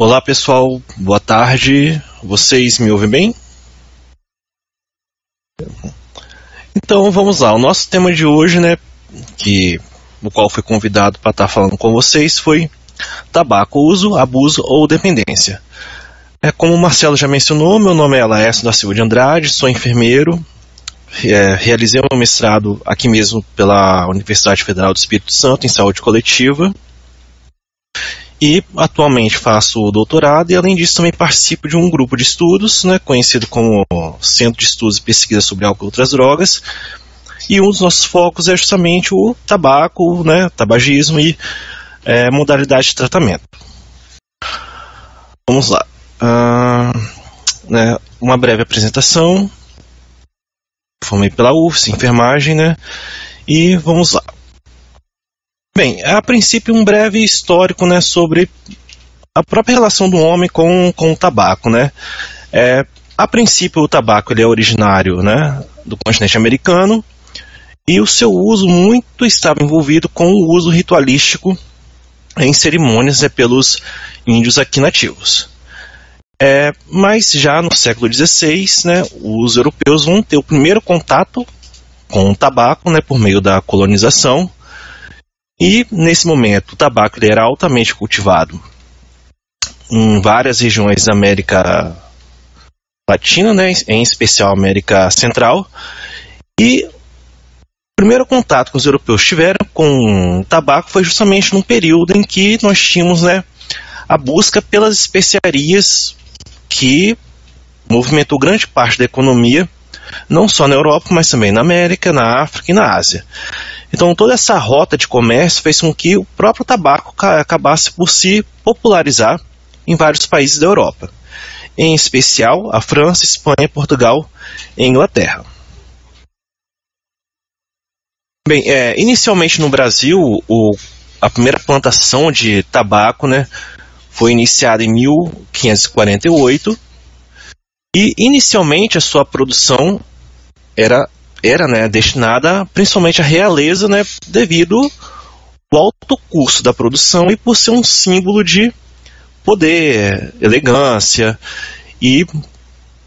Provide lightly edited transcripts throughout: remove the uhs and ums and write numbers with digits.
Olá pessoal, boa tarde. Vocês me ouvem bem? Então vamos lá. O nosso tema de hoje, no qual fui convidado para estar falando com vocês, foi tabaco, uso, abuso ou dependência. Como o Marcelo já mencionou, meu nome é Laércio da Silva de Andrade, sou enfermeiro, realizei um mestrado aqui mesmo pela Universidade Federal do Espírito Santo em saúde coletiva. E atualmente faço doutorado e, além disso, também participo de um grupo de estudos, conhecido como Centro de Estudos e Pesquisa sobre Álcool e Outras Drogas. E um dos nossos focos é justamente o tabaco, tabagismo e modalidade de tratamento. Vamos lá. Uma breve apresentação. Formei pela UFSC, enfermagem, e vamos lá. Bem, a princípio um breve histórico sobre a própria relação do homem com o tabaco. A princípio o tabaco ele é originário do continente americano e o seu uso muito estava envolvido com o uso ritualístico em cerimônias pelos índios aqui nativos. Mas já no século XVI, os europeus vão ter o primeiro contato com o tabaco por meio da colonização. E, nesse momento, o tabaco ele era altamente cultivado em várias regiões da América Latina, em especial América Central. E o primeiro contato que os europeus tiveram com o tabaco foi justamente num período em que nós tínhamos a busca pelas especiarias que movimentou grande parte da economia, não só na Europa, mas também na América, na África e na Ásia. Então toda essa rota de comércio fez com que o próprio tabaco acabasse por se popularizar em vários países da Europa, em especial a França, Espanha, Portugal e Inglaterra. Bem, inicialmente no Brasil, a primeira plantação de tabaco foi iniciada em 1548 e inicialmente a sua produção era destinada principalmente à realeza, devido ao alto custo da produção e por ser um símbolo de poder, elegância, e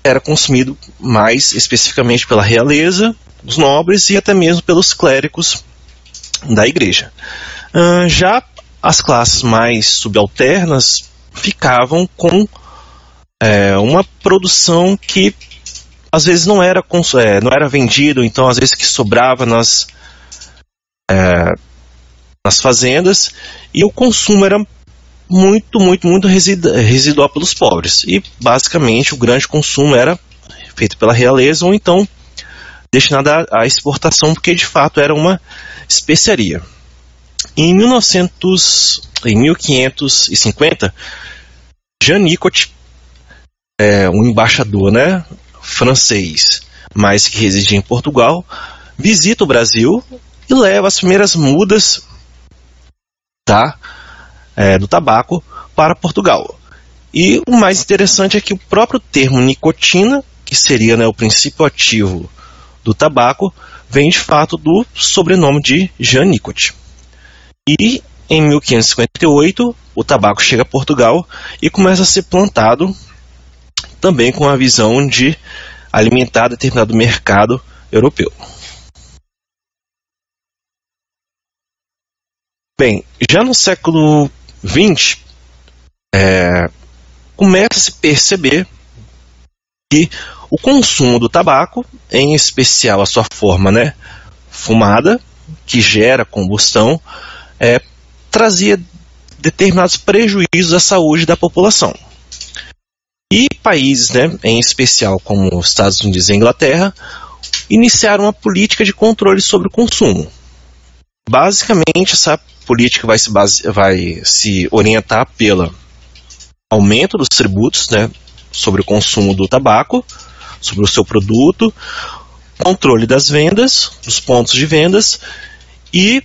era consumido mais especificamente pela realeza, os nobres e até mesmo pelos clérigos da igreja. Já as classes mais subalternas ficavam com uma produção que às vezes não era vendido, então às vezes que sobrava nas fazendas, e o consumo era muito residual pelos pobres. E basicamente o grande consumo era feito pela realeza ou então destinado à exportação, porque de fato era uma especiaria. Em 1550, Jean Nicot, um embaixador francês, mas que residia em Portugal, visita o Brasil e leva as primeiras mudas do tabaco para Portugal. E o mais interessante é que o próprio termo nicotina, que seria o princípio ativo do tabaco, vem de fato do sobrenome de Jean Nicot. E em 1558 o tabaco chega a Portugal e começa a ser plantado também com a visão de alimentar determinado mercado europeu. Bem, já no século XX, começa a se perceber que o consumo do tabaco, em especial a sua forma fumada, que gera combustão, trazia determinados prejuízos à saúde da população. E países, em especial como os Estados Unidos e a Inglaterra, iniciaram uma política de controle sobre o consumo. Basicamente, essa política vai se orientar pelo aumento dos tributos sobre o consumo do tabaco, sobre o seu produto, controle das vendas, dos pontos de vendas e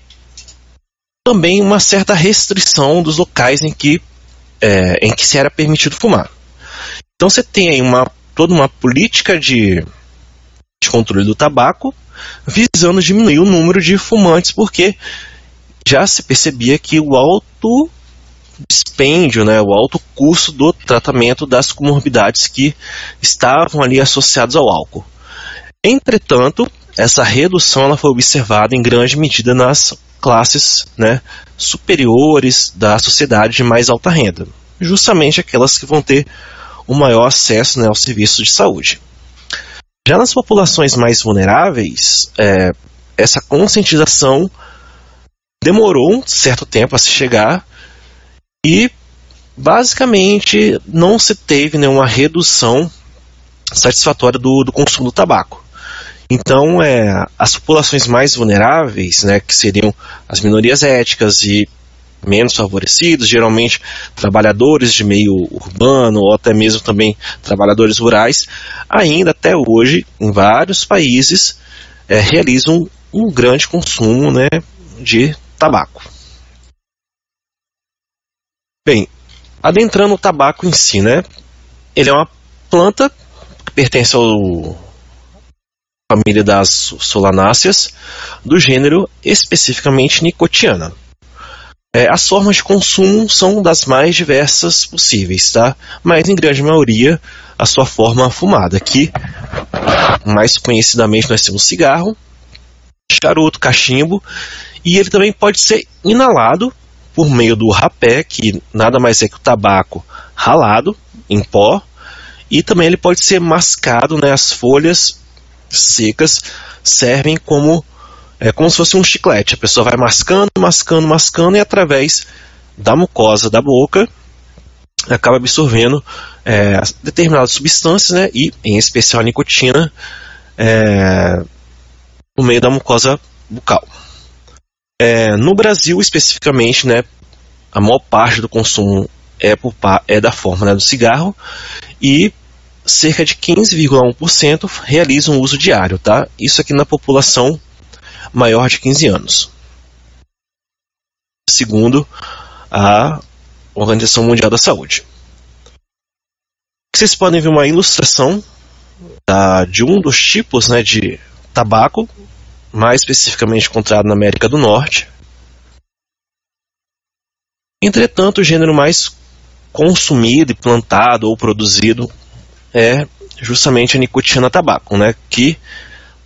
também uma certa restrição dos locais em que se era permitido fumar. Então você tem aí toda uma política de controle do tabaco visando diminuir o número de fumantes, porque já se percebia que o alto dispêndio, né, o alto custo do tratamento das comorbidades que estavam ali associadas ao álcool. Entretanto, essa redução ela foi observada em grande medida nas classes, né, superiores da sociedade de mais alta renda, justamente aquelas que vão ter o maior acesso, né, aos serviços de saúde. Já nas populações mais vulneráveis, essa conscientização demorou um certo tempo a se chegar e basicamente não se teve nenhuma redução satisfatória do consumo do tabaco. Então, as populações mais vulneráveis, né, que seriam as minorias étnicas e menos favorecidos, geralmente trabalhadores de meio urbano ou até mesmo também trabalhadores rurais, ainda até hoje, em vários países, realizam um grande consumo, né, de tabaco. Bem, adentrando o tabaco em si, né, ele é uma planta que pertence à família das solanáceas, do gênero especificamente nicotiana. As formas de consumo são das mais diversas possíveis, tá? Mas em grande maioria a sua forma fumada, que mais conhecidamente nós temos cigarro, charuto, cachimbo, e ele também pode ser inalado por meio do rapé, que nada mais é que o tabaco ralado em pó, e também ele pode ser mascado, né? As folhas secas servem como se fosse um chiclete. A pessoa vai mascando, mascando, mascando, e através da mucosa da boca acaba absorvendo determinadas substâncias, né, e em especial a nicotina, por meio da mucosa bucal. No Brasil especificamente, né, a maior parte do consumo é da forma, né, do cigarro, e cerca de 15,1% realizam uso diário, tá? Isso aqui na população maior de 15 anos, segundo a Organização Mundial da Saúde. Vocês podem ver uma ilustração de um dos tipos, né, de tabaco, mais especificamente encontrado na América do Norte. Entretanto, o gênero mais consumido e plantado ou produzido é justamente a nicotina tabaco, né, que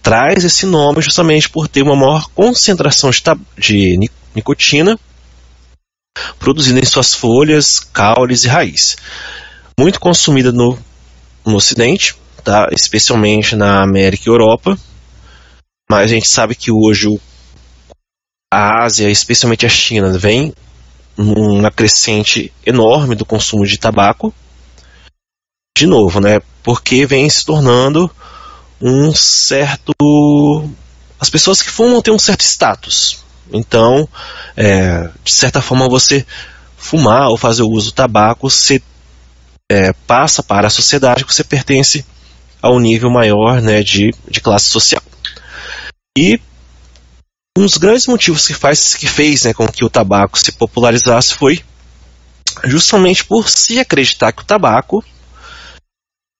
traz esse nome justamente por ter uma maior concentração de nicotina produzida em suas folhas, caules e raiz. Muito consumida no Ocidente, tá? Especialmente na América e Europa, mas a gente sabe que hoje a Ásia, especialmente a China, vem numa crescente enorme do consumo de tabaco, de novo, né? Porque vem se tornando as pessoas que fumam têm um certo status. Então, de certa forma, você fumar ou fazer o uso do tabaco, você passa para a sociedade que você pertence a um nível maior, né, de classe social. E um dos grandes motivos que fez, né, com que o tabaco se popularizasse foi justamente por se acreditar que o tabaco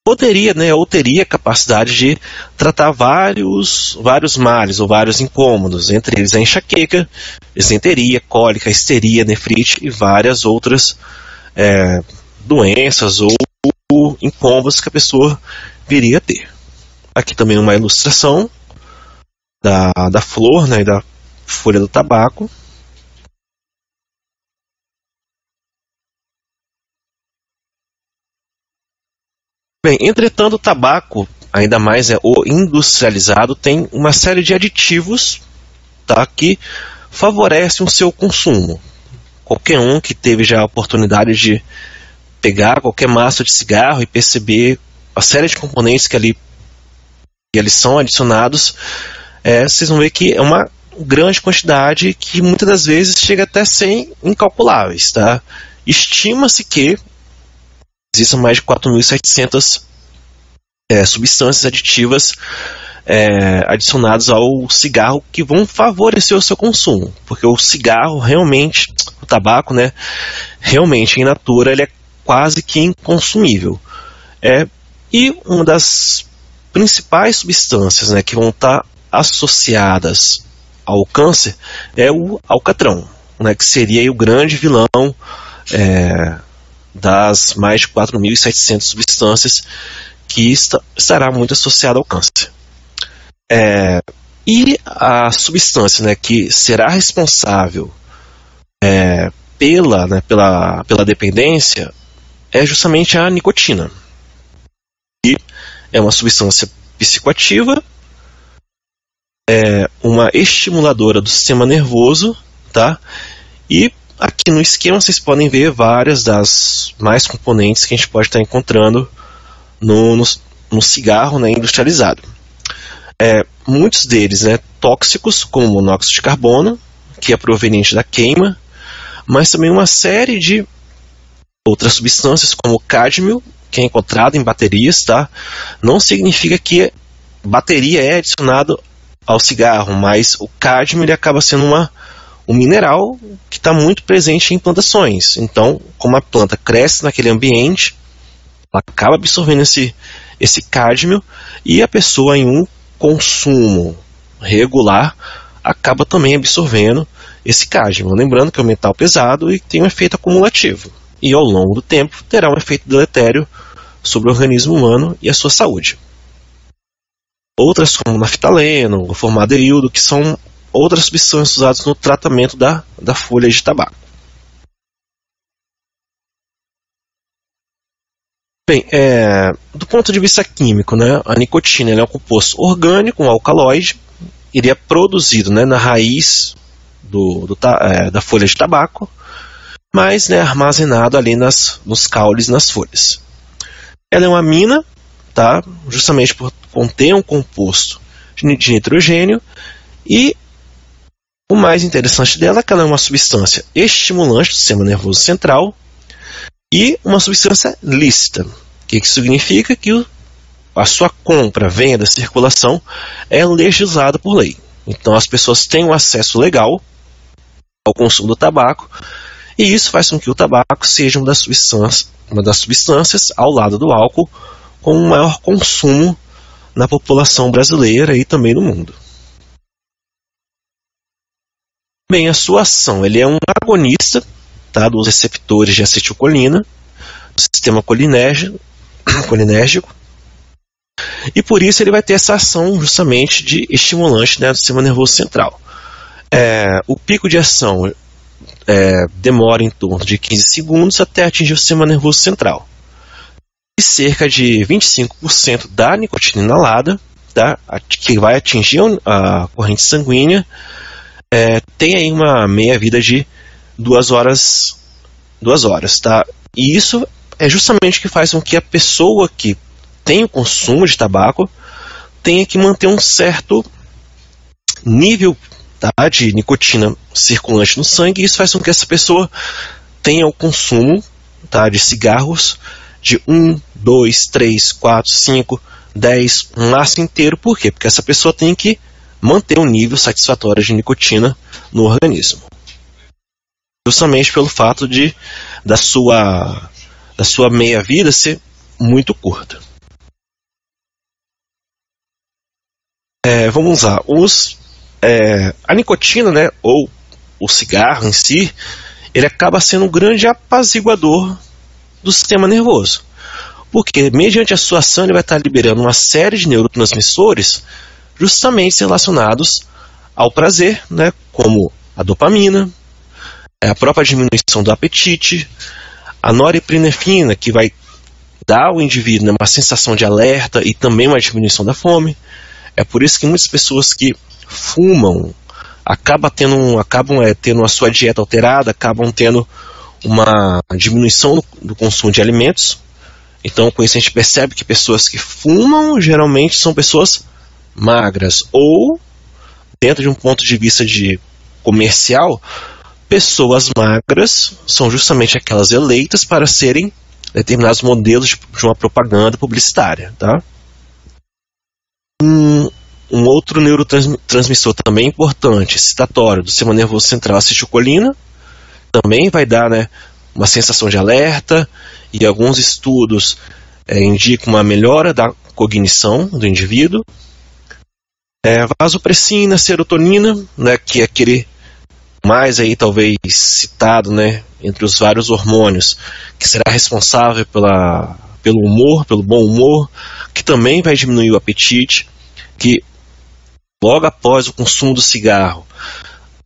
poderia, né, ou teria capacidade de tratar vários males ou vários incômodos, entre eles a enxaqueca, disenteria, cólica, histeria, nefrite e várias outras doenças ou incômodos que a pessoa viria a ter. Aqui também uma ilustração da flor, né, da folha do tabaco. Bem, entretanto, o tabaco, ainda mais o industrializado, tem uma série de aditivos, tá, que favorecem o seu consumo. Qualquer um que teve já a oportunidade de pegar qualquer maço de cigarro e perceber a série de componentes que ali são adicionados, vocês vão ver que é uma grande quantidade que muitas das vezes chega até a ser incalculáveis, tá? Estima-se que existem mais de 4.700 substâncias aditivas adicionadas ao cigarro que vão favorecer o seu consumo, porque o cigarro realmente, o tabaco, né, realmente in natura ele é quase que inconsumível. E uma das principais substâncias, né, que vão estar associadas ao câncer é o alcatrão, né, que seria aí o grande vilão das mais de 4.700 substâncias que estará muito associada ao câncer. E a substância, né, que será responsável pela dependência é justamente a nicotina, que é uma substância psicoativa, uma estimuladora do sistema nervoso, tá? E aqui no esquema vocês podem ver várias das mais componentes que a gente pode estar encontrando no cigarro, né, industrializado. Muitos deles, né, tóxicos, como o monóxido de carbono, que é proveniente da queima, mas também uma série de outras substâncias, como o cádmio, que é encontrado em baterias, tá? Não significa que bateria é adicionado ao cigarro, mas o cádmio ele acaba sendo um mineral que está muito presente em plantações. Então, como a planta cresce naquele ambiente, ela acaba absorvendo esse cádmio, e a pessoa, em um consumo regular, acaba também absorvendo esse cádmio. Lembrando que é um metal pesado e tem um efeito acumulativo, e ao longo do tempo terá um efeito deletério sobre o organismo humano e a sua saúde. Outras, como o naftaleno, o formaldeído, que são outras substâncias usadas no tratamento da folha de tabaco. Bem, do ponto de vista químico, né, a nicotina é um composto orgânico, um alcaloide. Ele é produzido, né, na raiz da folha de tabaco, mas, né, armazenado ali nos caules, nas folhas. Ela é uma amina, tá, justamente por conter um composto de nitrogênio, e o mais interessante dela é que ela é uma substância estimulante do sistema nervoso central e uma substância lícita. O que significa? Que a sua compra, venda, circulação é legislada por lei. Então as pessoas têm um acesso legal ao consumo do tabaco, e isso faz com que o tabaco seja uma das substâncias, ao lado do álcool, com o maior consumo na população brasileira e também no mundo. Bem, a sua ação, ele é um agonista, tá, dos receptores de acetilcolina, do sistema colinérgico, e por isso ele vai ter essa ação justamente de estimulante, né, do sistema nervoso central. O pico de ação demora em torno de 15 segundos até atingir o sistema nervoso central. E cerca de 25% da nicotina inalada, tá, que vai atingir a corrente sanguínea, tem aí uma meia-vida de 2 horas, tá? E isso é justamente o que faz com que a pessoa que tem o consumo de tabaco tenha que manter um certo nível, tá, de nicotina circulante no sangue, e isso faz com que essa pessoa tenha o consumo, tá, de cigarros de 1, 2, 3, 4, 5, 10, um maço inteiro. Por quê? Porque essa pessoa tem que manter um nível satisfatório de nicotina no organismo. Justamente pelo fato da sua meia-vida ser muito curta. Vamos lá. A nicotina, né, ou o cigarro em si, ele acaba sendo um grande apaziguador do sistema nervoso. Porque, mediante a sua ação, ele vai estar liberando uma série de neurotransmissores justamente relacionados ao prazer, né, como a dopamina, a própria diminuição do apetite, a norepinefrina, que vai dar ao indivíduo, né, uma sensação de alerta e também uma diminuição da fome. É por isso que muitas pessoas que fumam acabam tendo a sua dieta alterada, acabam tendo uma diminuição do consumo de alimentos. Então, com isso a gente percebe que pessoas que fumam geralmente são pessoas magras, ou, dentro de um ponto de vista comercial, pessoas magras são justamente aquelas eleitas para serem determinados modelos de uma propaganda publicitária, tá? Um outro neurotransmissor também importante, excitatório, do sistema nervoso central, a acetilcolina, também vai dar, né, uma sensação de alerta, e alguns estudos indicam uma melhora da cognição do indivíduo. Vasopressina, serotonina, né, que é aquele mais aí talvez citado, né, entre os vários hormônios, que será responsável pelo humor, pelo bom humor, que também vai diminuir o apetite, que logo após o consumo do cigarro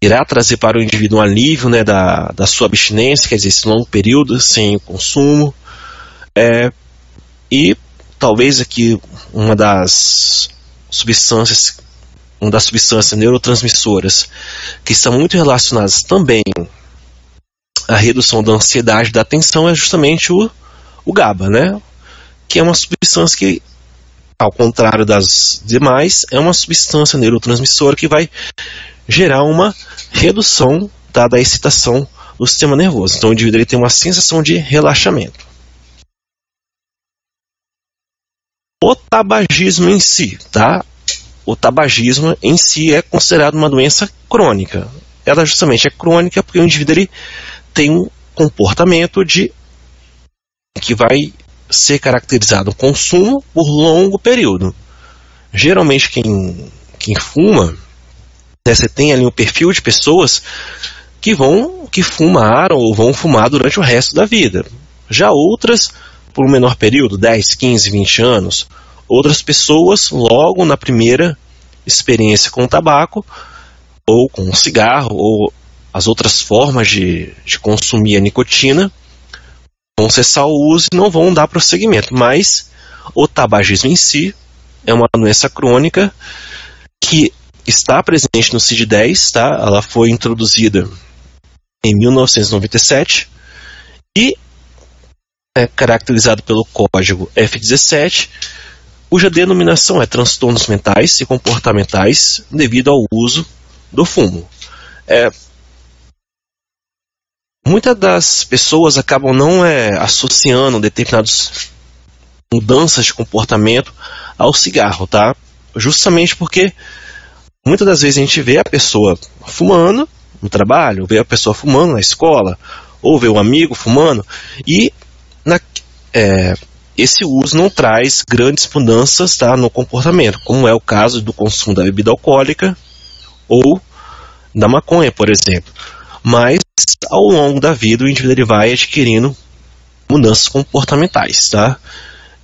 irá trazer para o indivíduo um alívio, né, da sua abstinência, quer dizer, esse longo período sem o consumo. E talvez aqui uma das substâncias neurotransmissoras que estão muito relacionadas também à redução da ansiedade e da tensão é justamente o GABA, né? Que é uma substância que, ao contrário das demais, é uma substância neurotransmissora que vai gerar uma redução da excitação do sistema nervoso. Então o indivíduo ele tem uma sensação de relaxamento. O tabagismo em si, tá? O tabagismo em si é considerado uma doença crônica. Ela justamente é crônica porque o indivíduo ele tem um comportamento que vai ser caracterizado o consumo por longo período. Geralmente quem fuma, né, você tem ali um perfil de pessoas que fumaram ou vão fumar durante o resto da vida. Já outras, por um menor período, 10, 15, 20 anos. Outras pessoas, logo na primeira experiência com o tabaco, ou com o cigarro, ou as outras formas de consumir a nicotina, vão cessar o uso e não vão dar prosseguimento. Mas o tabagismo em si é uma doença crônica que está presente no CID-10, tá? Ela foi introduzida em 1997 e é caracterizado pelo código F17, cuja denominação é transtornos mentais e comportamentais devido ao uso do fumo. Muitas das pessoas acabam não associando determinadas mudanças de comportamento ao cigarro, tá? Justamente porque muitas das vezes a gente vê a pessoa fumando no trabalho, vê a pessoa fumando na escola, ou vê um amigo fumando, e esse uso não traz grandes mudanças, tá, no comportamento, como é o caso do consumo da bebida alcoólica ou da maconha, por exemplo. Mas ao longo da vida o indivíduo ele vai adquirindo mudanças comportamentais, tá?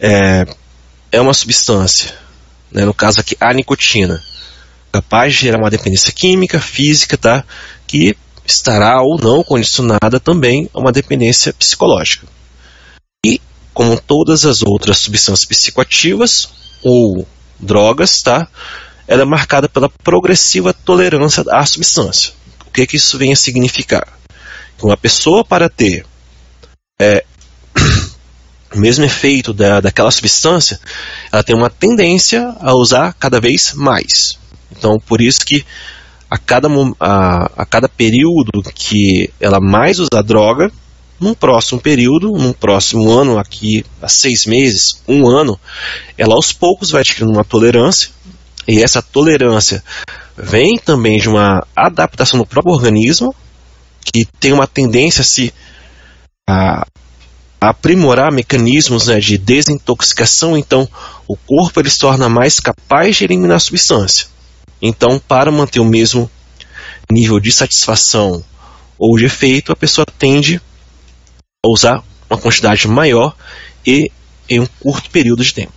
É uma substância, né, no caso aqui a nicotina, capaz de gerar uma dependência química, física, tá, que estará ou não condicionada também a uma dependência psicológica. E como todas as outras substâncias psicoativas ou drogas, tá, ela é marcada pela progressiva tolerância à substância. O que isso vem a significar? Que uma pessoa, para ter o mesmo efeito daquela substância, ela tem uma tendência a usar cada vez mais. Então, por isso que a cada período que ela mais usa a droga, num próximo período, num próximo ano, aqui a 6 meses, 1 ano, ela aos poucos vai adquirindo uma tolerância, e essa tolerância vem também de uma adaptação do próprio organismo, que tem uma tendência a aprimorar mecanismos, né, de desintoxicação. Então o corpo ele se torna mais capaz de eliminar a substância. Então, para manter o mesmo nível de satisfação ou de efeito, a pessoa tende a usar uma quantidade maior e em um curto período de tempo.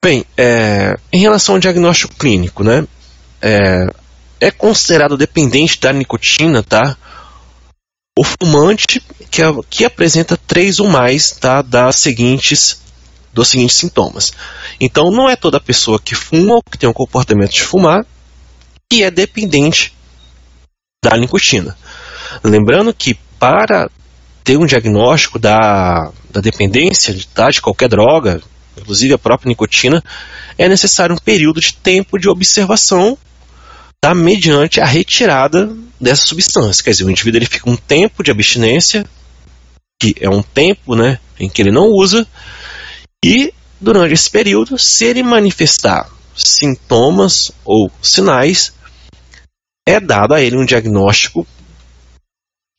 Bem, em relação ao diagnóstico clínico, né, é considerado dependente da nicotina, tá, o fumante que apresenta 3 ou mais, tá, dos seguintes sintomas. Então, não é toda pessoa que fuma ou que tem um comportamento de fumar que é dependente da nicotina. Lembrando que para ter um diagnóstico da dependência de qualquer droga, inclusive a própria nicotina, é necessário um período de tempo de observação, tá, mediante a retirada dessa substância. Quer dizer, o indivíduo ele fica um tempo de abstinência, que é um tempo, né, em que ele não usa, e durante esse período, se ele manifestar sintomas ou sinais, é dado a ele um diagnóstico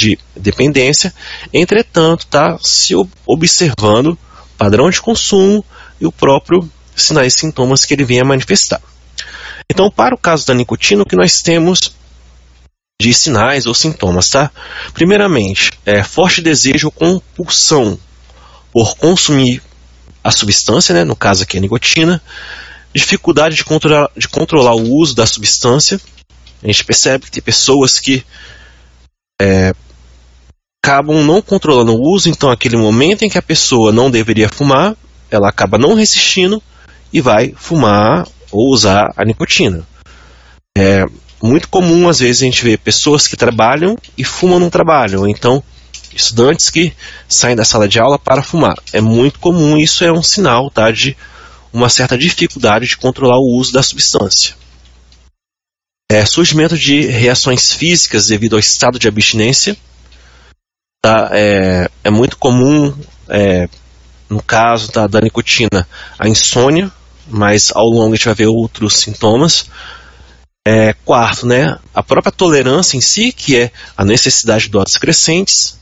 de dependência. Entretanto, tá se observando o padrão de consumo e o próprio sinais e sintomas que ele venha manifestar. Então, para o caso da nicotina, o que nós temos de sinais ou sintomas, tá? Primeiramente, forte desejo ou compulsão por consumir a substância, né? No caso aqui a nicotina, dificuldade de controlar o uso da substância. A gente percebe que tem pessoas que acabam não controlando o uso, então aquele momento em que a pessoa não deveria fumar, ela acaba não resistindo e vai fumar ou usar a nicotina. É muito comum, às vezes, a gente ver pessoas que trabalham e fumam no trabalho, ou então estudantes que saem da sala de aula para fumar. É muito comum, isso é um sinal, tá, de uma certa dificuldade de controlar o uso da substância. Surgimento de reações físicas devido ao estado de abstinência. Tá? É muito comum, no caso da nicotina, a insônia, mas ao longo a gente vai ver outros sintomas. Quarto, né, a própria tolerância em si, que é a necessidade de doses crescentes.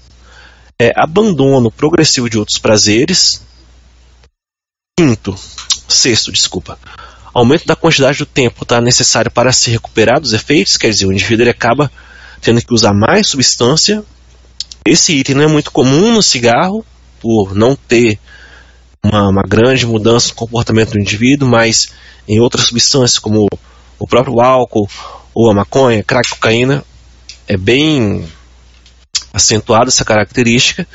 Abandono progressivo de outros prazeres. Sexto, aumento da quantidade do tempo, tá, necessário para se recuperar dos efeitos, quer dizer, o indivíduo ele acaba tendo que usar mais substância. Esse item não é muito comum no cigarro, por não ter uma grande mudança no comportamento do indivíduo, mas em outras substâncias, como o próprio álcool, ou a maconha, crack, cocaína, é bem acentuada essa característica.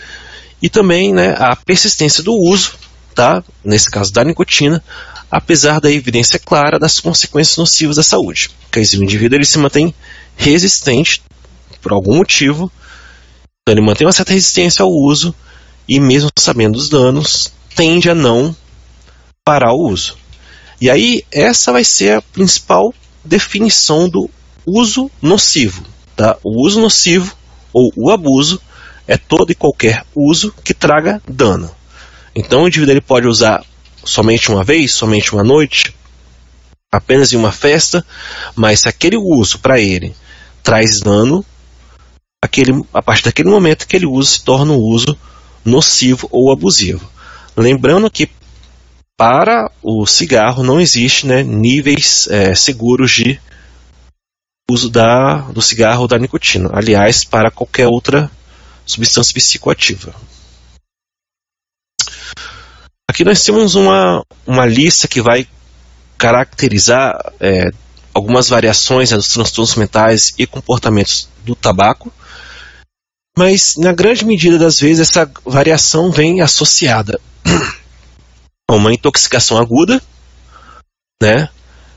E também, né, a persistência do uso, tá, nesse caso da nicotina, apesar da evidência clara das consequências nocivas à saúde. Quer dizer, o indivíduo ele se mantém resistente por algum motivo, então ele mantém uma certa resistência ao uso e mesmo sabendo dos danos, tende a não parar o uso. E aí, essa vai ser a principal definição do uso nocivo. Tá? O uso nocivo, ou o abuso, é todo e qualquer uso que traga dano. Então, o indivíduo ele pode usar somente uma vez, somente uma noite, apenas em uma festa, mas se aquele uso para ele traz dano, a partir daquele momento que ele usa se torna um uso nocivo ou abusivo. Lembrando que para o cigarro não existe, né, níveis seguros de uso do cigarro ou da nicotina. Aliás, para qualquer outra substância psicoativa. Aqui nós temos uma lista que vai caracterizar algumas variações, né, dos transtornos mentais e comportamentos do tabaco, mas na grande medida das vezes essa variação vem associada a uma intoxicação aguda, né,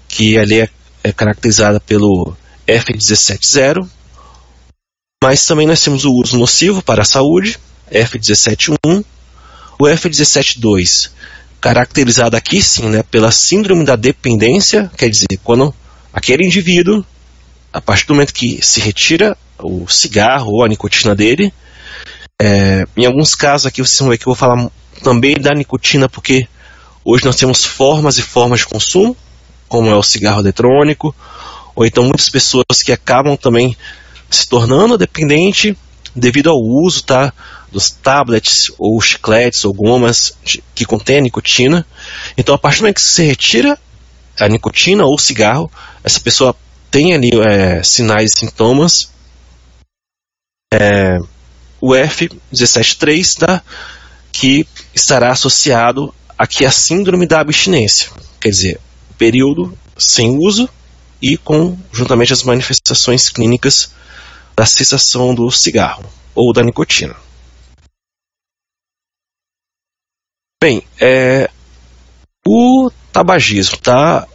que ali é caracterizada pelo F17.0, mas também nós temos o uso nocivo para a saúde, F17.1, o F17.2, caracterizado aqui sim, né, pela síndrome da dependência, quer dizer, quando aquele indivíduo, a partir do momento que se retira o cigarro ou a nicotina dele, em alguns casos aqui vocês vão ver que eu vou falar também da nicotina, porque hoje nós temos formas e formas de consumo, como é o cigarro eletrônico, ou então muitas pessoas que acabam também se tornando dependente devido ao uso, tá, dos tablets ou chicletes ou gomas que contêm nicotina. Então, a partir do momento que se retira a nicotina ou o cigarro, essa pessoa tem ali sinais e sintomas. O F17.3, tá, que estará associado aqui à síndrome da abstinência, quer dizer, período sem uso e com juntamente as manifestações clínicas da cessação do cigarro ou da nicotina. Bem, o tabagismo, tá?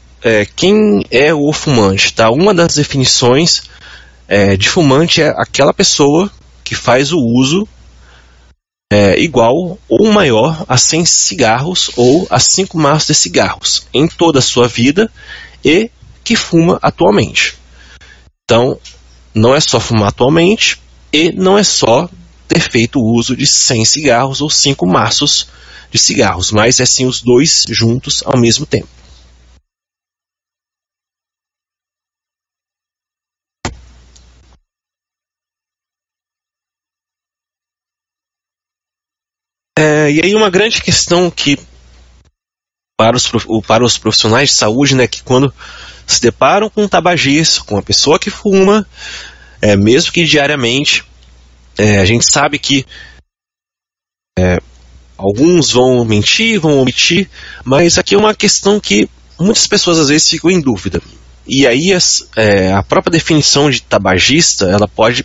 Quem é o fumante, tá? Uma das definições de fumante é aquela pessoa que faz o uso igual ou maior a 100 cigarros ou a 5 maços de cigarros em toda a sua vida e que fuma atualmente. Então, não é só fumar atualmente e não é só ter feito o uso de 100 cigarros ou 5 maços de cigarros, mas é sim os dois juntos ao mesmo tempo. E aí uma grande questão que para os profissionais de saúde, né, que quando se deparam com um tabagista, com uma pessoa que fuma, mesmo que diariamente, a gente sabe que alguns vão mentir, vão omitir, mas aqui é uma questão que muitas pessoas às vezes ficam em dúvida. E aí a própria definição de tabagista, ela pode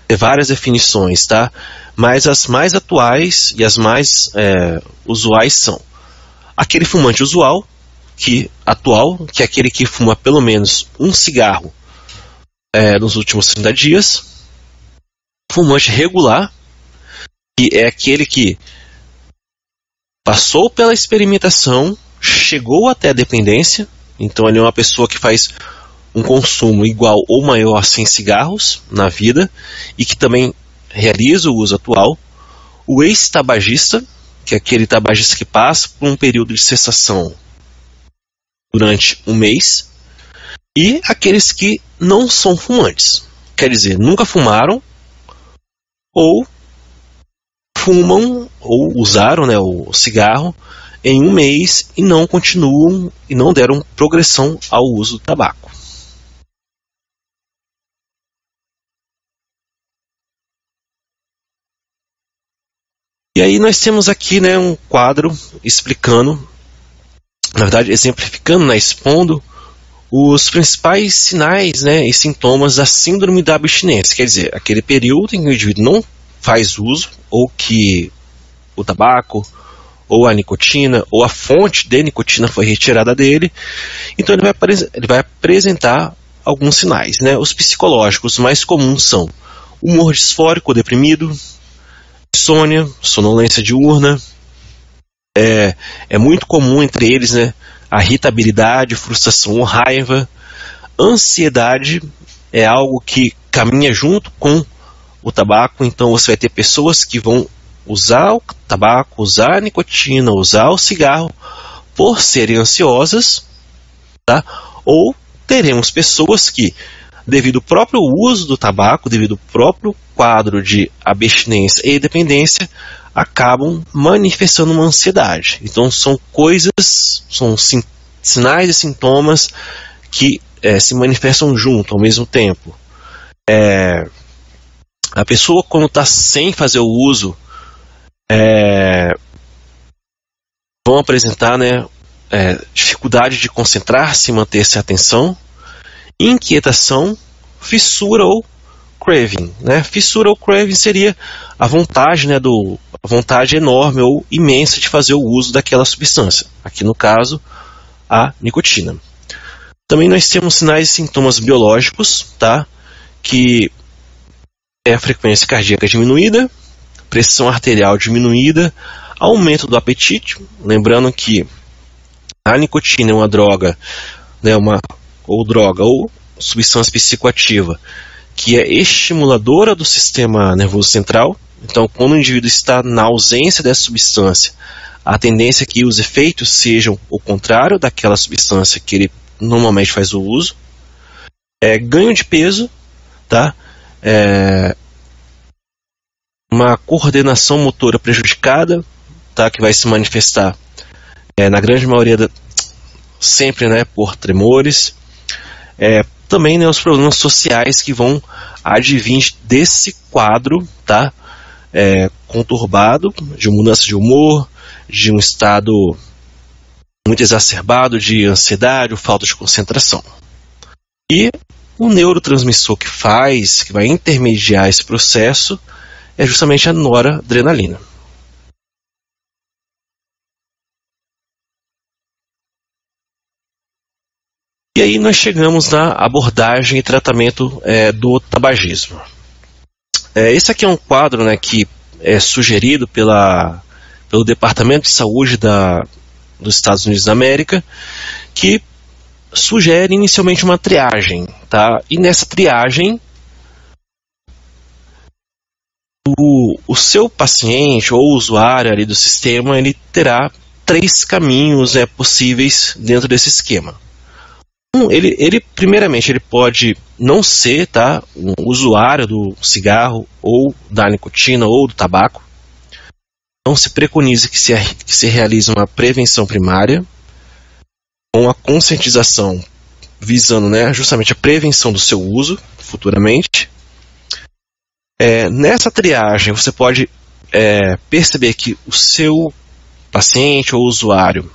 ter várias definições, tá? Mas as mais atuais e as mais usuais são aquele fumante usual, que é aquele que fuma pelo menos um cigarro nos últimos 30 dias. Fumante regular, que é aquele que passou pela experimentação, chegou até a dependência, então ele é uma pessoa que faz um consumo igual ou maior a 100 cigarros na vida e que também realiza o uso atual. O ex-tabagista, que é aquele tabagista que passa por um período de cessação durante um mês, e aqueles que não são fumantes, quer dizer, nunca fumaram ou fumam ou usaram, né, o cigarro em um mês e não continuam e não deram progressão ao uso do tabaco. E aí nós temos aqui, né, um quadro explicando, na verdade exemplificando, né, expondo os principais sinais, né, e sintomas da síndrome da abstinência, quer dizer, aquele período em que o indivíduo não faz uso, ou que o tabaco, ou a nicotina, ou a fonte de nicotina foi retirada dele. Então ele vai apresentar alguns sinais, né? Os psicológicos mais comuns são humor disfórico, deprimido, insônia, sonolência diurna. É muito comum entre eles, né, a irritabilidade, frustração ou raiva. Ansiedade é algo que caminha junto com o tabaco, então você vai ter pessoas que vão usar o tabaco, usar a nicotina, usar o cigarro por serem ansiosas, tá? Ou teremos pessoas que, devido ao próprio uso do tabaco, devido ao próprio quadro de abstinência e dependência, acabam manifestando uma ansiedade. Então são sinais e sintomas que se manifestam junto, ao mesmo tempo. A pessoa, quando está sem fazer o uso, vão apresentar, né, dificuldade de concentrar-se e manter-se a atenção, inquietação, fissura ou craving, né? Fissura ou craving seria a vontade, né, a vontade enorme ou imensa de fazer o uso daquela substância. Aqui no caso, a nicotina. Também nós temos sinais e sintomas biológicos, tá? Que é a frequência cardíaca diminuída, pressão arterial diminuída, aumento do apetite. Lembrando que a nicotina é uma droga, né, ou substância psicoativa, que é estimuladora do sistema nervoso central. Então, quando o indivíduo está na ausência dessa substância, a tendência é que os efeitos sejam o contrário daquela substância que ele normalmente faz o uso. Ganho de peso, tá? Uma coordenação motora prejudicada, tá? Que vai se manifestar na grande maioria sempre, né, por tremores. Também, né, os problemas sociais que vão advir desse quadro, tá? Conturbado, de mudança de humor, de um estado muito exacerbado de ansiedade ou falta de concentração. E o neurotransmissor que vai intermediar esse processo é justamente a noradrenalina. E aí nós chegamos na abordagem e tratamento do tabagismo. Esse aqui é um quadro, né, que é sugerido pelo Departamento de Saúde dos Estados Unidos da América, que sugere inicialmente uma triagem, tá? E nessa triagem, o seu paciente ou usuário ali do sistema, ele terá 3 caminhos possíveis dentro desse esquema. Primeiramente, ele pode não ser, tá, um usuário do cigarro ou da nicotina ou do tabaco. Então se preconiza que se realize uma prevenção primária com a conscientização visando, né, justamente a prevenção do seu uso futuramente. Nessa triagem você pode perceber que o seu paciente ou usuário,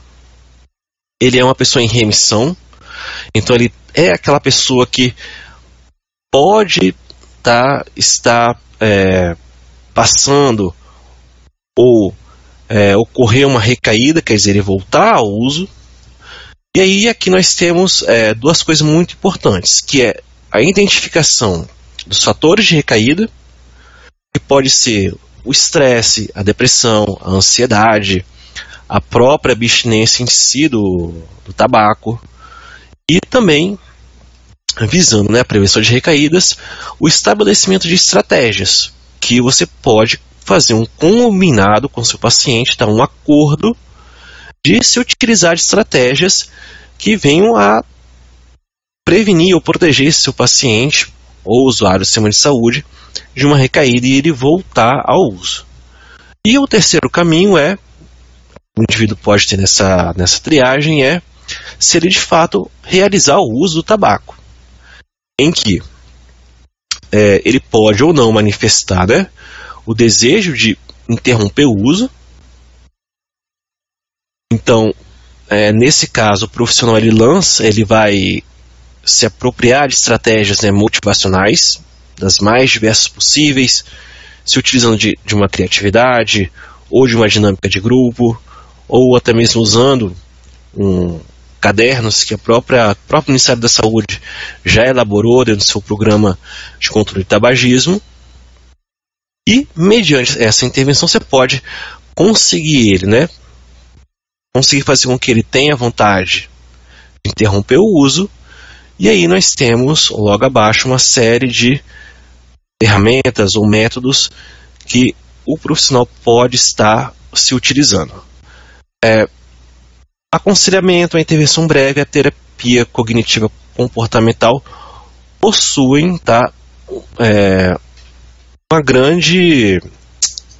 ele é uma pessoa em remissão, então ele é aquela pessoa que pode estar passando ou ocorrer uma recaída, quer dizer, ele voltar ao uso. E aí aqui nós temos duas coisas muito importantes, que é a identificação dos fatores de recaída, que pode ser o estresse, a depressão, a ansiedade, a própria abstinência em si do tabaco, e também, visando, né, a prevenção de recaídas, o estabelecimento de estratégias, que você pode fazer um combinado com o seu paciente, um acordo de se utilizar de estratégias que venham a prevenir ou proteger seu paciente ou usuário do sistema de saúde de uma recaída e ele voltar ao uso. E o terceiro caminho o indivíduo pode ter nessa triagem se ele de fato realizar o uso do tabaco, em que ele pode ou não manifestar, né, o desejo de interromper o uso. Então, nesse caso, o profissional ele vai se apropriar de estratégias, né, motivacionais, das mais diversas possíveis, se utilizando de uma criatividade, ou de uma dinâmica de grupo, ou até mesmo usando cadernos que o próprio Ministério da Saúde já elaborou dentro do seu programa de controle de tabagismo. E, mediante essa intervenção, você pode conseguir ele, né, conseguir fazer com que ele tenha vontade de interromper o uso. E aí nós temos, logo abaixo, uma série de ferramentas ou métodos que o profissional pode estar se utilizando. Aconselhamento, a intervenção breve, a terapia cognitiva comportamental possuem uma grande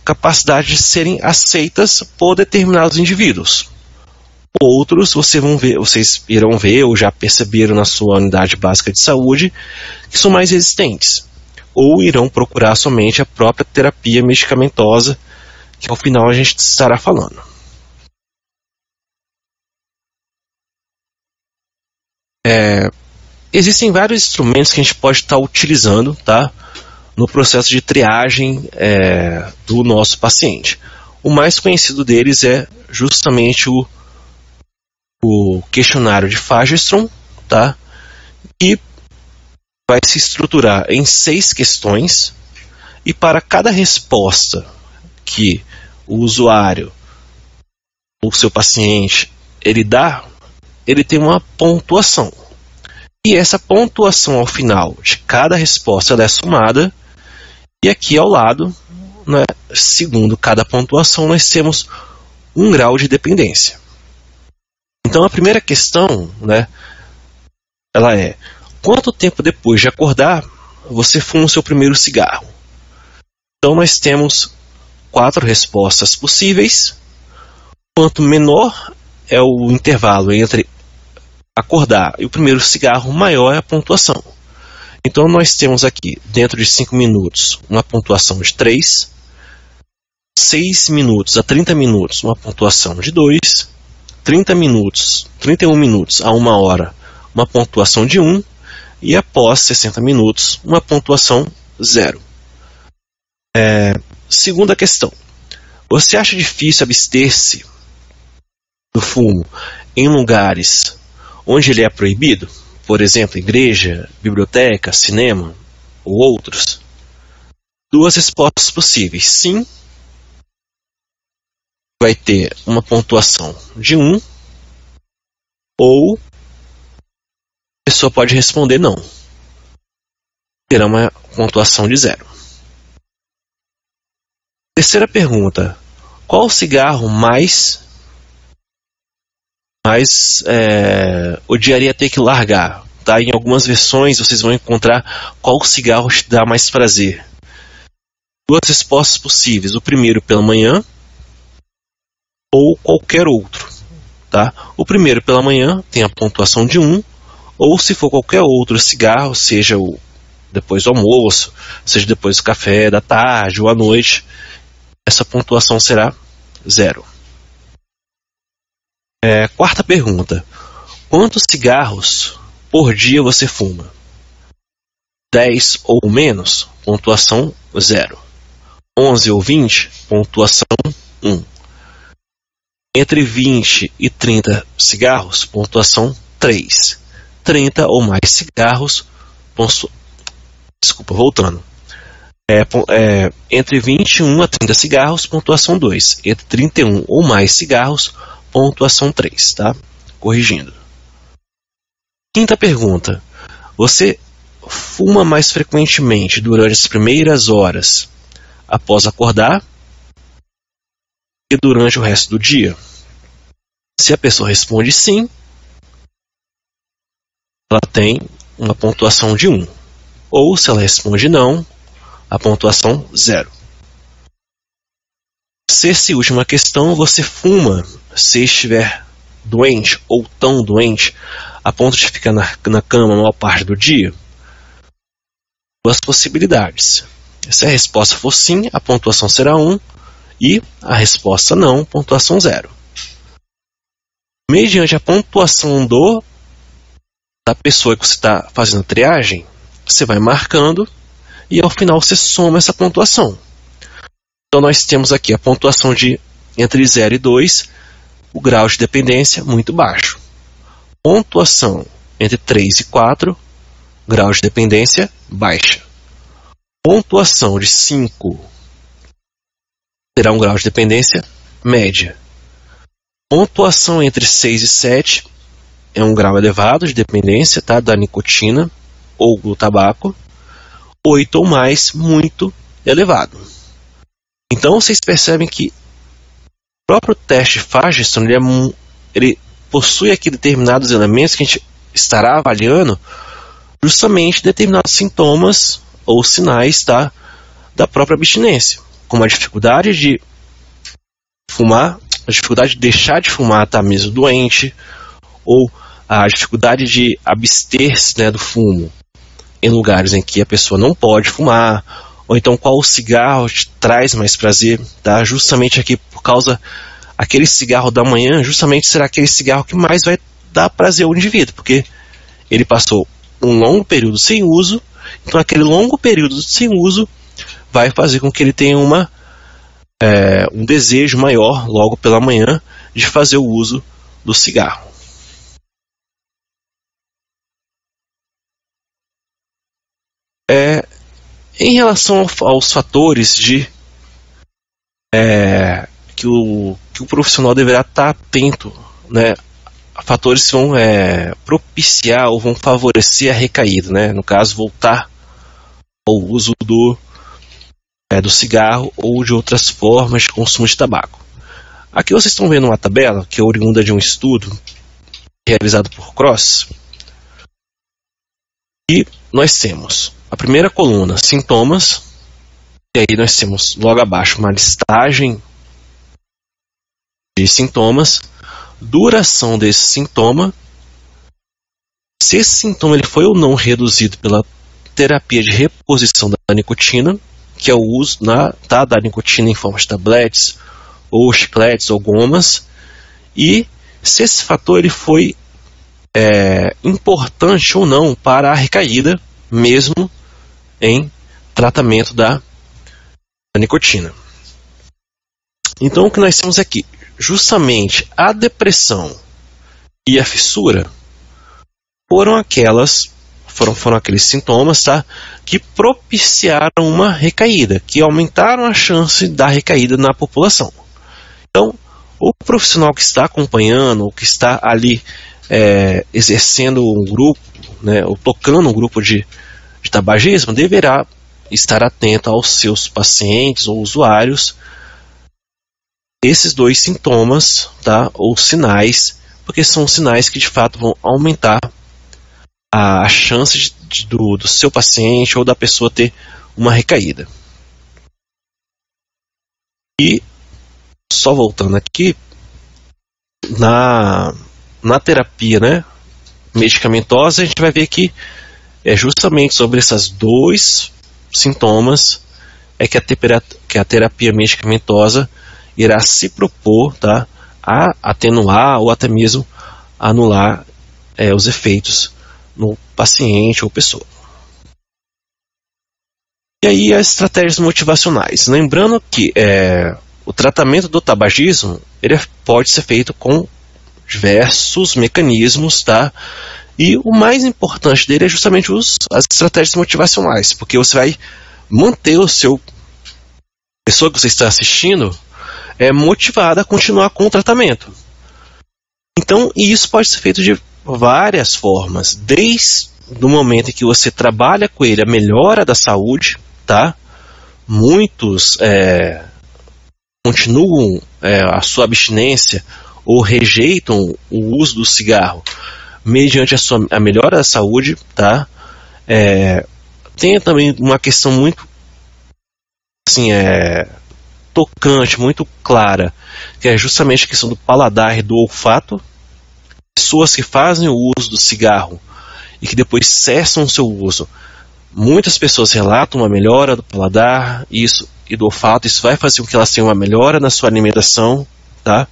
capacidade de serem aceitas por determinados indivíduos. Outros vocês irão ver ou já perceberam na sua unidade básica de saúde que são mais resistentes, ou irão procurar somente a própria terapia medicamentosa, que ao final a gente estará falando. Existem vários instrumentos que a gente pode estar utilizando, no processo de triagem do nosso paciente. O mais conhecido deles é justamente o questionário de Fagerstrom, que vai se estruturar em 6 questões, e para cada resposta que o usuário ou seu paciente ele dá, ele tem uma pontuação. E essa pontuação ao final de cada resposta ela é somada, e aqui ao lado, né, segundo cada pontuação, nós temos um grau de dependência. Então a primeira questão, né, ela é: quanto tempo depois de acordar você fuma o seu primeiro cigarro? Então nós temos 4 respostas possíveis. Quanto menor é o intervalo entre acordar e o primeiro cigarro, maior é a pontuação. Então nós temos aqui, dentro de 5 minutos, uma pontuação de 3, 6 minutos a 30 minutos, uma pontuação de 2, 31 minutos a 1 hora, uma pontuação de 1, e após 60 minutos, uma pontuação 0. Segunda questão: você acha difícil abster-se do fumo em lugares onde ele é proibido? Por exemplo, igreja, biblioteca, cinema ou outros? 2 respostas possíveis: sim, vai ter uma pontuação de 1, ou a pessoa pode responder não, terá uma pontuação de 0. Terceira pergunta: qual cigarro mais odiaria ter que largar? Em algumas versões vocês vão encontrar qual cigarro te dá mais prazer. 2 respostas possíveis: o primeiro pela manhã, ou qualquer outro. Tá? O primeiro pela manhã tem a pontuação de 1, ou se for qualquer outro cigarro, seja depois do almoço, seja depois do café da tarde ou à noite, essa pontuação será 0. Quarta pergunta. Quantos cigarros por dia você fuma? 10 ou menos? Pontuação 0. 11 ou 20? Pontuação 1. Entre 20 e 30 cigarros? Pontuação 3. 30 ou mais cigarros? Voltando. Entre 21 a 30 cigarros, pontuação 2. Entre 31 ou mais cigarros, pontuação 3, tá? Corrigindo. Quinta pergunta. Você fuma mais frequentemente durante as primeiras horas após acordar e durante o resto do dia? Se a pessoa responde sim, ela tem uma pontuação de 1. Ou se ela responde não, a pontuação 0. Sexta e última questão, você fuma se estiver doente ou tão doente a ponto de ficar na cama a maior parte do dia? Duas possibilidades. Se a resposta for sim, a pontuação será 1, e a resposta não, pontuação 0. Mediante a pontuação da pessoa que você está fazendo a triagem, você vai marcando e ao final você soma essa pontuação. Então nós temos aqui a pontuação de entre 0 e 2, o grau de dependência muito baixo. Pontuação entre 3 e 4, grau de dependência baixa. Pontuação de 5 terá um grau de dependência média. Pontuação entre 6 e 7 é um grau elevado de dependência, tá, da nicotina ou do tabaco. 8 ou mais, muito elevado. Então vocês percebem que o próprio teste Fagerson ele possui aqui determinados elementos que a gente estará avaliando justamente determinados sintomas ou sinais, tá, da própria abstinência, como a dificuldade de fumar, a dificuldade de deixar de fumar, tá, mesmo doente, ou a dificuldade de abster-se, né, do fumo em lugares em que a pessoa não pode fumar, ou então qual cigarro te traz mais prazer, tá? Justamente aqui por causa aquele cigarro da manhã, justamente será aquele cigarro que mais vai dar prazer ao indivíduo, porque ele passou um longo período sem uso, então aquele longo período sem uso vai fazer com que ele tenha um desejo maior logo pela manhã de fazer o uso do cigarro. Em relação aos fatores que o profissional deverá estar atento, né, fatores que vão propiciar ou vão favorecer a recaída, né, no caso, voltar ao uso do cigarro ou de outras formas de consumo de tabaco. Aqui vocês estão vendo uma tabela que é oriunda de um estudo realizado por Cross, e nós temos a primeira coluna, sintomas, e aí nós temos logo abaixo uma listagem de sintomas, duração desse sintoma, se esse sintoma ele foi ou não reduzido pela terapia de reposição da nicotina, que é o uso da nicotina em forma de tabletes, ou chicletes, ou gomas, e se esse fator ele foi importante ou não para a recaída, mesmo em tratamento da nicotina. Então o que nós temos aqui, justamente a depressão e a fissura foram aqueles sintomas, tá, que propiciaram uma recaída, que aumentaram a chance da recaída na população. Então, o profissional que está acompanhando, ou que está ali exercendo um grupo, né, ou tocando um grupo de tabagismo, deverá estar atento aos seus pacientes ou usuários, esses dois sintomas, tá, ou sinais, porque são sinais que de fato vão aumentar a chance do seu paciente ou da pessoa ter uma recaída. E, só voltando aqui, na terapia, né, medicamentosa, a gente vai ver que é justamente sobre esses dois sintomas que a terapia medicamentosa irá se propor, tá, a atenuar ou até mesmo anular os efeitos no paciente ou pessoa. E aí as estratégias motivacionais. Lembrando que o tratamento do tabagismo ele pode ser feito com diversos mecanismos, tá? E o mais importante dele é justamente as estratégias motivacionais, porque você vai manter a pessoa que você está assistindo motivada a continuar com o tratamento. Então, e isso pode ser feito de várias formas, desde o momento em que você trabalha com ele a melhora da saúde, tá? Muitos continuam a sua abstinência ou rejeitam o uso do cigarro mediante a melhora da saúde, tá? Tem também uma questão muito assim, tocante, muito clara, que é justamente a questão do paladar e do olfato. Pessoas que fazem o uso do cigarro e que depois cessam o seu uso, muitas pessoas relatam uma melhora do paladar e do olfato. Isso vai fazer com que elas tenham uma melhora na sua alimentação, tá?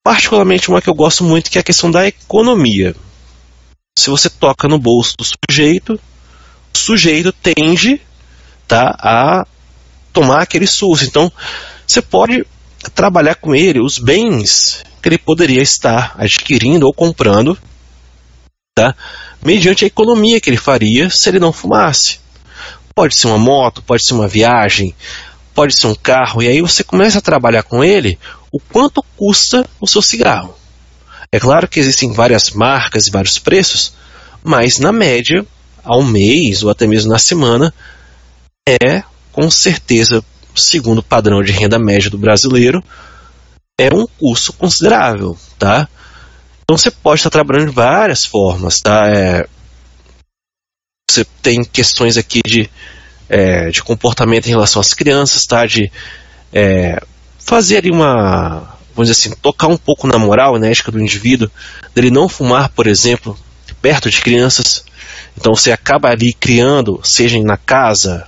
Particularmente uma que eu gosto muito, que é a questão da economia. Se você toca no bolso do sujeito, o sujeito tende, tá, a tomar aquele susto. Então, você pode trabalhar com ele os bens que ele poderia estar adquirindo ou comprando, tá, mediante a economia que ele faria se ele não fumasse. Pode ser uma moto, pode ser uma viagem, pode ser um carro, e aí você começa a trabalhar com ele o quanto custa o seu cigarro. É claro que existem várias marcas e vários preços, mas na média, ao mês ou até mesmo na semana, com certeza, segundo o padrão de renda média do brasileiro, é um custo considerável, tá? Então você pode estar trabalhando de várias formas, tá? Você tem questões aqui de comportamento em relação às crianças, tá? De fazer ali vamos dizer assim, tocar um pouco na moral, na ética do indivíduo, dele não fumar, por exemplo, perto de crianças. Então você acaba ali criando, seja na casa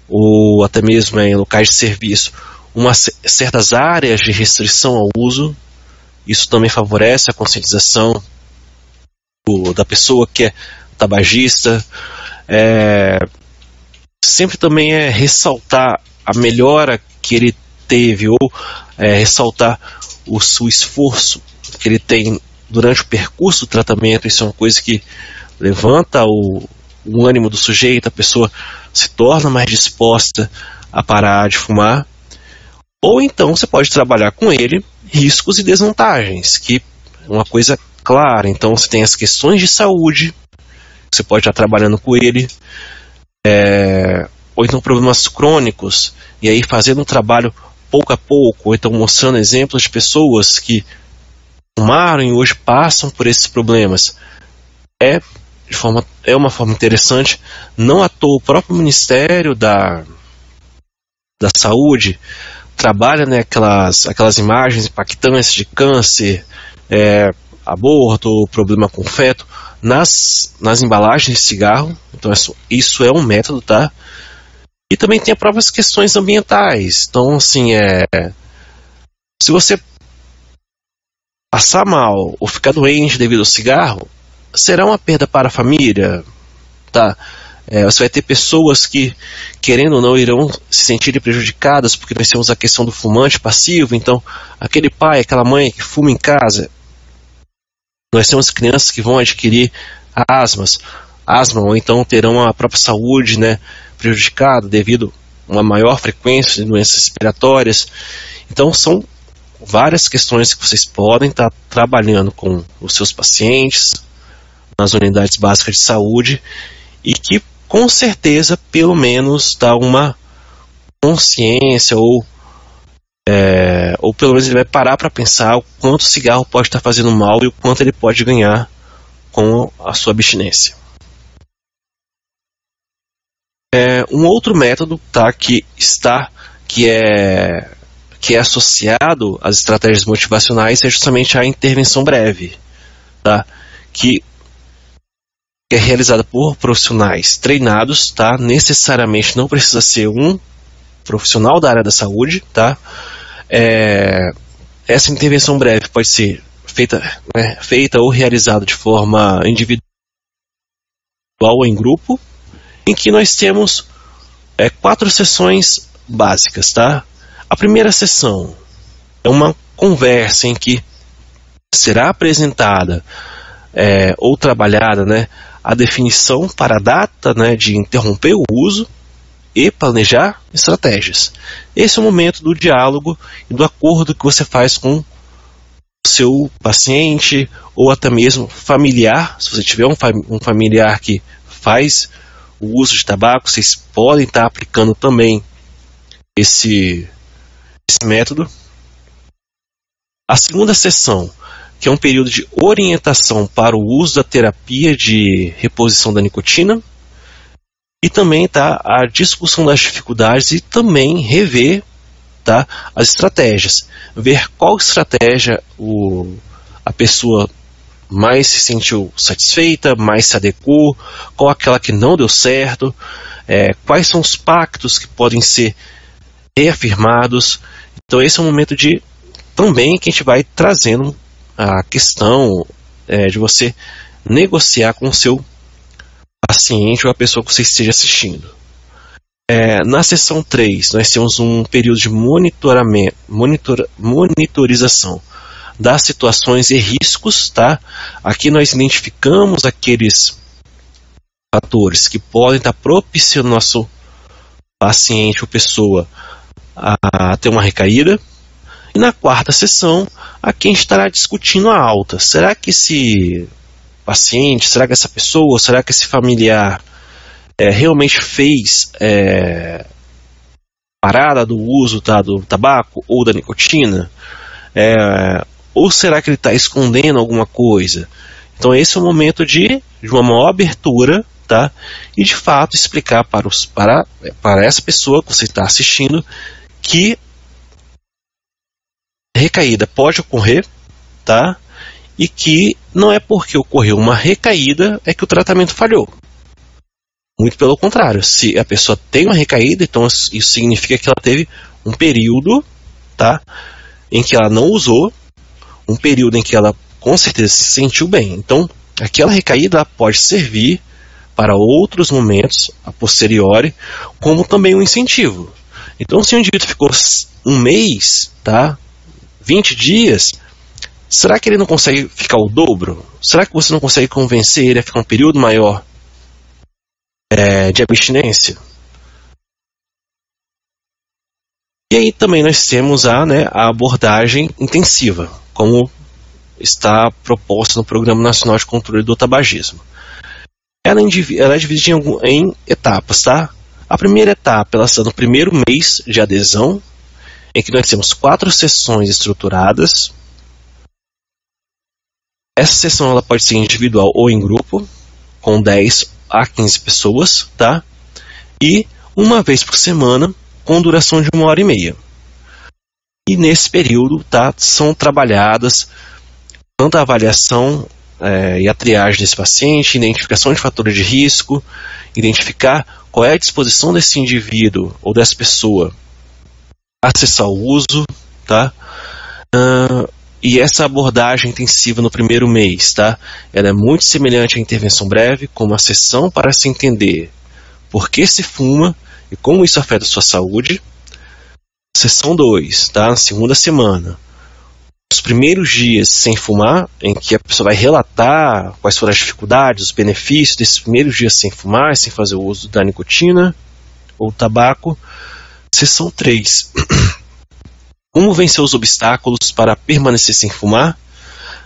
ou até mesmo em locais de serviço, certas áreas de restrição ao uso. Isso também favorece a conscientização da pessoa que é tabagista. Sempre também ressaltar a melhora que ele teve, ou ressaltar o seu esforço que ele tem durante o percurso do tratamento. Isso é uma coisa que levanta o ânimo do sujeito, a pessoa se torna mais disposta a parar de fumar. Ou então você pode trabalhar com ele riscos e desvantagens, que é uma coisa clara. Então você tem as questões de saúde, você pode estar trabalhando com ele, ou então problemas crônicos, e aí fazendo um trabalho pouco a pouco, ou então mostrando exemplos de pessoas que fumaram e hoje passam por esses problemas. É uma forma interessante. Não à toa o próprio Ministério da Saúde trabalha, né, aquelas imagens impactantes de câncer, aborto, problema com feto, nas embalagens de cigarro. Então isso é um método, tá? E também tem as próprias questões ambientais. Então, assim, se você passar mal ou ficar doente devido ao cigarro, será uma perda para a família, tá? Você vai ter pessoas que, querendo ou não, irão se sentirem prejudicadas, porque nós temos a questão do fumante passivo. Então, aquele pai, aquela mãe que fuma em casa, nós temos crianças que vão adquirir asma, ou então terão a própria saúde, né, prejudicada devido a uma maior frequência de doenças respiratórias. Então, são várias questões que vocês podem estar trabalhando com os seus pacientes nas unidades básicas de saúde, e que com certeza pelo menos dá uma consciência, ou pelo menos ele vai parar para pensar o quanto o cigarro pode estar fazendo mal e o quanto ele pode ganhar com a sua abstinência. Um outro método, tá, que que é associado às estratégias motivacionais é justamente a intervenção breve, tá? Que é realizada por profissionais treinados, tá? Necessariamente não precisa ser um profissional da área da saúde, tá? Essa intervenção breve pode ser feita ou realizada de forma individual ou em grupo, em que nós temos 4 sessões básicas, tá? A primeira sessão é uma conversa em que será apresentada ou trabalhada, né, a definição para a data, né, de interromper o uso e planejar estratégias. Esse é o momento do diálogo e do acordo que você faz com o seu paciente ou até mesmo familiar. Se você tiver um familiar que faz o uso de tabaco, vocês podem estar aplicando também esse método. A segunda sessão, que é um período de orientação para o uso da terapia de reposição da nicotina, e também a discussão das dificuldades e também rever, tá, as estratégias, ver qual estratégia a pessoa mais se sentiu satisfeita, mais se adequou, qual aquela que não deu certo, quais são os pactos que podem ser reafirmados. Então esse é um momento também que a gente vai trazendo a questão de você negociar com o seu paciente ou a pessoa que você esteja assistindo. Na sessão 3, nós temos um período de monitorização das situações e riscos, tá? Aqui nós identificamos aqueles fatores que podem estar propiciando nosso paciente ou pessoa a ter uma recaída. E na quarta sessão, aqui a gente estará discutindo a alta. Será que esse paciente, será que essa pessoa, será que esse familiar realmente fez parada do uso, tá, do tabaco ou da nicotina? Ou será que ele está escondendo alguma coisa? Então esse é o momento de uma maior abertura, tá? E de fato explicar para essa pessoa que você está assistindo que recaída pode ocorrer, tá? E que não é porque ocorreu uma recaída que o tratamento falhou. Muito pelo contrário, se a pessoa tem uma recaída, então isso significa que ela teve um período, tá, em que ela não usou, um período em que ela com certeza se sentiu bem. Então aquela recaída pode servir para outros momentos a posteriori, como também um incentivo. Então se o indivíduo ficou um mês, tá, 20 dias, será que ele não consegue ficar o dobro? Será que você não consegue convencer ele a ficar um período maior de abstinência? E aí também nós temos a abordagem intensiva, como está proposta no Programa Nacional de Controle do Tabagismo. Ela é dividida em etapas, tá? A primeira etapa, ela está no primeiro mês de adesão, em que nós temos 4 sessões estruturadas. Essa sessão ela pode ser individual ou em grupo, com 10 a 15 pessoas, tá? E uma vez por semana, com duração de 1h30. E nesse período, tá, são trabalhadas tanto a avaliação e a triagem desse paciente, identificação de fatores de risco, identificar qual é a disposição desse indivíduo ou dessa pessoa a acessar o uso, tá? E essa abordagem intensiva no primeiro mês, tá? Ela é muito semelhante à intervenção breve, com uma sessão para se entender por que se fuma e como isso afeta a sua saúde. Sessão 2, tá? Na segunda semana. Os primeiros dias sem fumar, em que a pessoa vai relatar quais foram as dificuldades, os benefícios desses primeiros dias sem fumar, sem fazer o uso da nicotina ou tabaco. Sessão 3. Como vencer os obstáculos para permanecer sem fumar?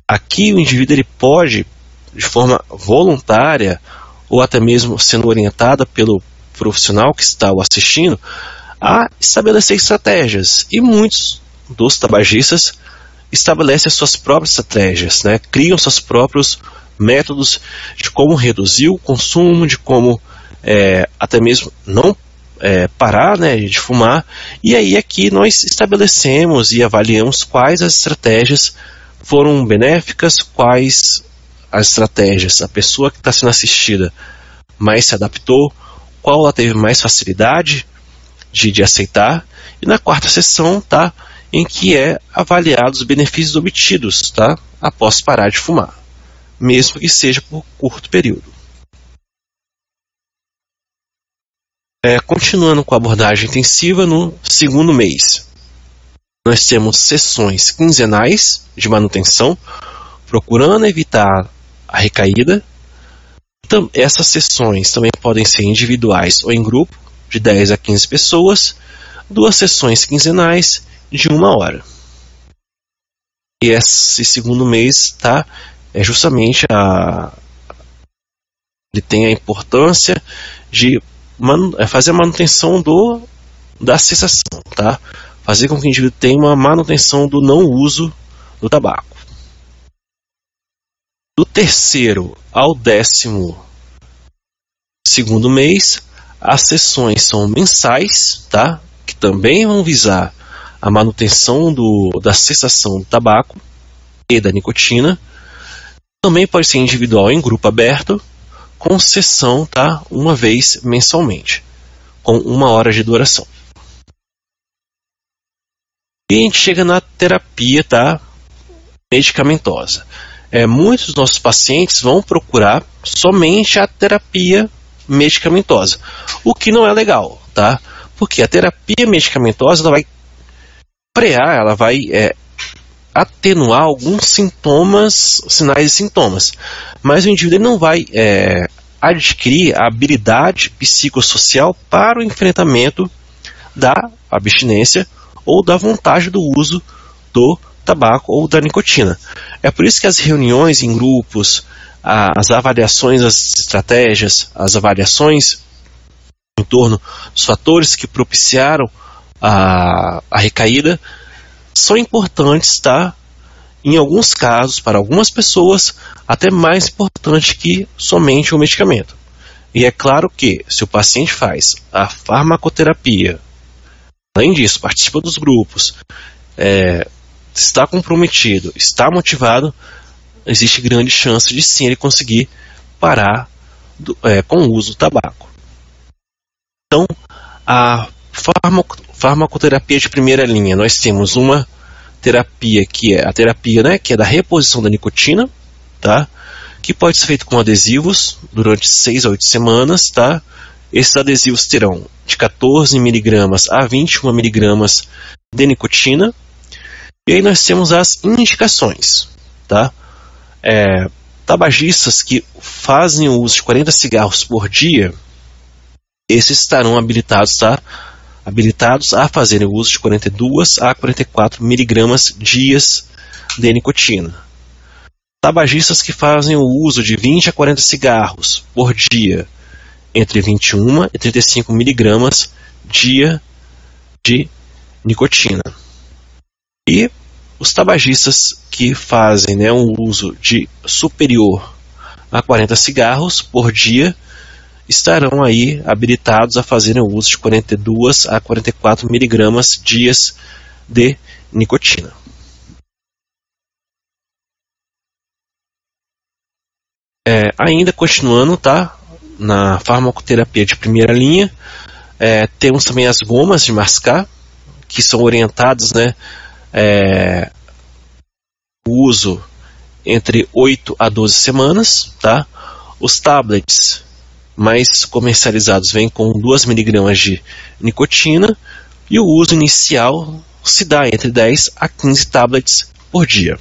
Aqui o indivíduo ele pode, de forma voluntária, ou até mesmo sendo orientada pelo profissional que está o assistindo, a estabelecer estratégias. E muitos dos tabagistas estabelecem as suas próprias estratégias, né? Criam seus próprios métodos de como reduzir o consumo, de como até mesmo não parar, né, de fumar. E aí aqui nós estabelecemos e avaliamos quais as estratégias foram benéficas, quais as estratégias a pessoa que está sendo assistida mais se adaptou, qual ela teve mais facilidade de aceitar. E na quarta sessão, tá, em que é avaliados os benefícios obtidos, tá, após parar de fumar, mesmo que seja por curto período. Continuando com a abordagem intensiva, no segundo mês, nós temos sessões quinzenais de manutenção, procurando evitar a recaída. Essas sessões também podem ser individuais ou em grupo, de 10 a 15 pessoas, 2 sessões quinzenais de 1 hora. E esse segundo mês, tá, justamente ele tem a importância de fazer a manutenção da cessação, tá? Fazer com que o indivíduo tenha uma manutenção do não uso do tabaco. Do terceiro ao 10º mês, as sessões são mensais, tá? Que também vão visar a manutenção da cessação do tabaco e da nicotina. Também pode ser individual em grupo aberto, com sessão, tá, uma vez mensalmente, com 1 hora de duração. E a gente chega na terapia, tá, medicamentosa. Muitos dos nossos pacientes vão procurar somente a terapia medicamentosa, o que não é legal, tá? Porque a terapia medicamentosa ela vai frear, ela vai atenuar alguns sinais e sintomas, mas o indivíduo não vai adquirir a habilidade psicossocial para o enfrentamento da abstinência ou da vontade do uso do tabaco ou da nicotina. É por isso que as reuniões em grupos, as avaliações das estratégias, as avaliações em torno dos fatores que propiciaram a recaída são importantes, tá? Em alguns casos, para algumas pessoas, até mais importante que somente o medicamento. E é claro que, se o paciente faz a farmacoterapia, além disso, participa dos grupos, está comprometido, está motivado, existe grande chance de sim ele conseguir parar com o uso do tabaco. Então, a farmacoterapia de primeira linha, nós temos uma terapia que é a terapia, né, que é da reposição da nicotina, tá? Que pode ser feito com adesivos durante 6 a 8 semanas, tá? Esses adesivos terão de 14 mg a 21 mg de nicotina. E aí nós temos as indicações, tá? Tabagistas que fazem o uso de 40 cigarros por dia, esses estarão habilitados, tá? Habilitados a fazerem o uso de 42 a 44 miligramas dias de nicotina. Tabagistas que fazem o uso de 20 a 40 cigarros por dia, entre 21 e 35 miligramas dia de nicotina. E os tabagistas que fazem, né, um uso de superior a 40 cigarros por dia estarão aí habilitados a fazerem o uso de 42 a 44 miligramas dias de nicotina. Ainda continuando, tá, na farmacoterapia de primeira linha, temos também as gomas de mascar, que são orientadas, né, o uso entre 8 a 12 semanas, tá? Os tablets mais comercializados vêm com 2 mg de nicotina e o uso inicial se dá entre 10 a 15 tablets por dia.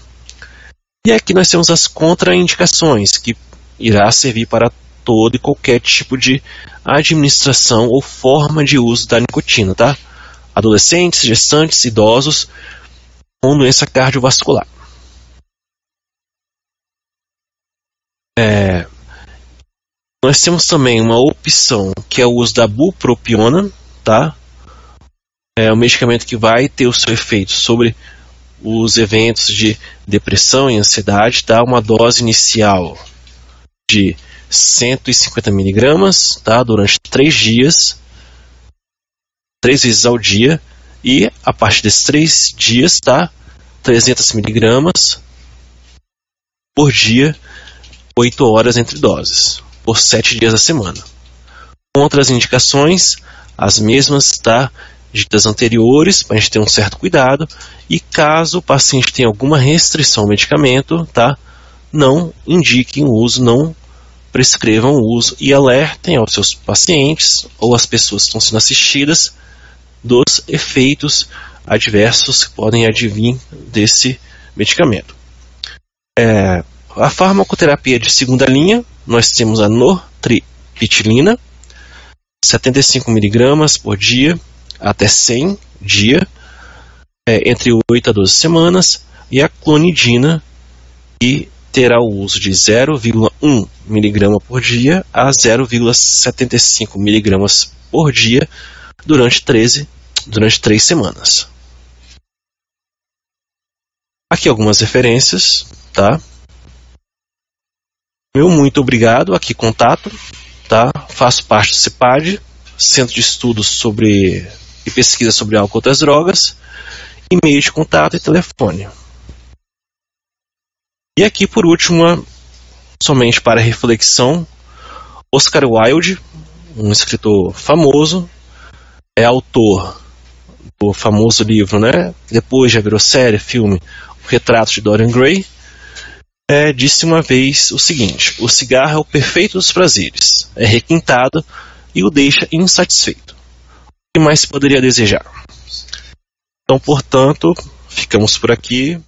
E aqui nós temos as contraindicações, que irá servir para todo e qualquer tipo de administração ou forma de uso da nicotina, tá? Adolescentes, gestantes, idosos com doença cardiovascular. Nós temos também uma opção que é o uso da bupropiona, tá? É um medicamento que vai ter o seu efeito sobre os eventos de depressão e ansiedade, tá? Uma dose inicial de 150 mg, tá? Durante 3 dias. 3 vezes ao dia, e a partir desses 3 dias, tá? 300 miligramas por dia, 8 horas entre doses, por 7 dias da semana. Outras indicações, as mesmas, tá? Ditas anteriores, para a gente ter um certo cuidado, e caso o paciente tenha alguma restrição ao medicamento, tá? Não indiquem o uso, não prescrevam o uso e alertem aos seus pacientes ou às pessoas que estão sendo assistidas dos efeitos adversos que podem advir desse medicamento. A farmacoterapia de segunda linha, nós temos a nortriptilina, 75 miligramas por dia, até 100 dia, entre 8 a 12 semanas, e a clonidina, que terá o uso de 0,1 mg por dia a 0,75 mg por dia durante 3 semanas. Aqui algumas referências, tá? Meu muito obrigado, aqui contato, tá? Faço parte do CEPAD, Centro de Estudos e Pesquisa sobre Álcool e Outras Drogas, e-mail de contato e telefone. E aqui, por último, somente para reflexão, Oscar Wilde, um escritor famoso, é autor do famoso livro, né? Depois já virou série, filme, O Retrato de Dorian Gray, disse uma vez o seguinte: o cigarro é o perfeito dos prazeres, é requintado e o deixa insatisfeito. O que mais se poderia desejar? Então, portanto, ficamos por aqui.